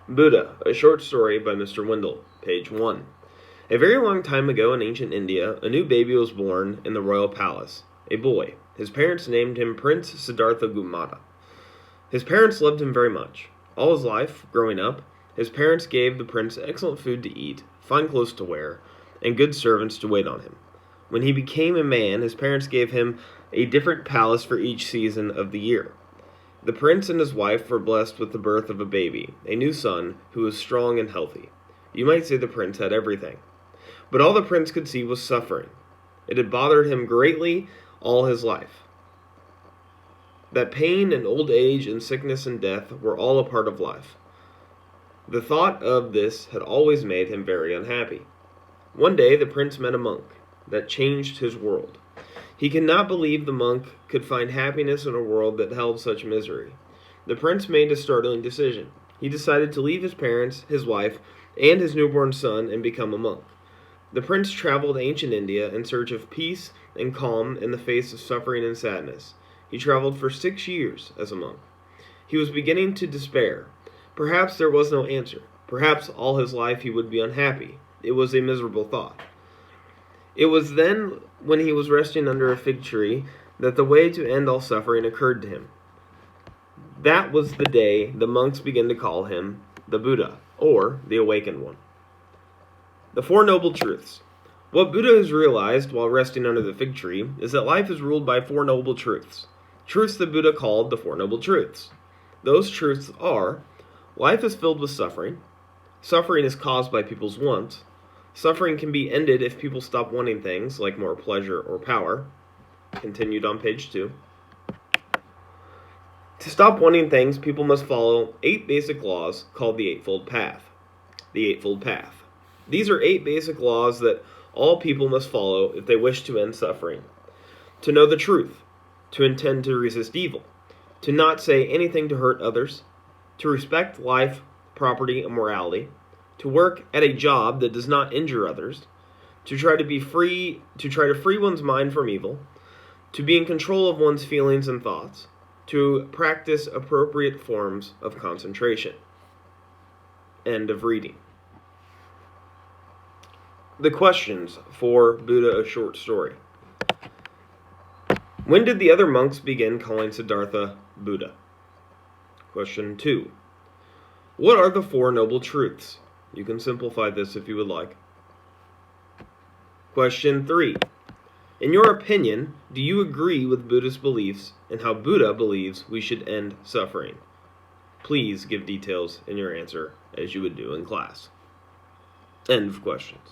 Buddha, a short story by Mr. Wendell, page 1. A very long time ago in ancient India, a new baby was born in the royal palace, a boy. His parents named him Prince Siddhartha Gautama. His parents loved him very much. All his life, growing up, his parents gave the prince excellent food to eat, fine clothes to wear, and good servants to wait on him. When he became a man, his parents gave him a different palace for each season of the year. The prince and his wife were blessed with the birth of a baby, a new son, who was strong and healthy. You might say the prince had everything. But all the prince could see was suffering. It had bothered him greatly all his life. That pain and old age and sickness and death were all a part of life. The thought of this had always made him very unhappy. One day the prince met a monk that changed his world. He could not believe the monk could find happiness in a world that held such misery. The prince made a startling decision. He decided to leave his parents, his wife, and his newborn son and become a monk. The prince traveled to ancient India in search of peace and calm in the face of suffering and sadness. He traveled for 6 years as a monk. He was beginning to despair. Perhaps there was no answer. Perhaps all his life he would be unhappy. It was a miserable thought. It was then, when he was resting under a fig tree, that the way to end all suffering occurred to him. That was the day the monks began to call him the Buddha, or the Awakened One. The Four Noble Truths. What Buddha has realized while resting under the fig tree is that life is ruled by four noble truths. Truths that Buddha called the Four Noble Truths. Those truths are: life is filled with suffering. Suffering is caused by people's wants. Suffering can be ended if people stop wanting things like more pleasure or power. Continued on page 2. To stop wanting things, people must follow 8 basic laws called the Eightfold Path. The Eightfold Path. These are 8 basic laws that all people must follow if they wish to end suffering. To know the truth. To intend to resist evil. To not say anything to hurt others. To respect life, property, and morality. To work at a job that does not injure others. To try to free one's mind from evil. To be in control of one's feelings and thoughts. To practice appropriate forms of concentration. End of reading. The questions for Buddha, a short story. When did the other monks begin calling Siddhartha Buddha? Question 2. What are the Four Noble Truths? You can simplify this if you would like. Question 3. In your opinion, do you agree with Buddhist beliefs and how Buddha believes we should end suffering? Please give details in your answer as you would do in class. End of questions.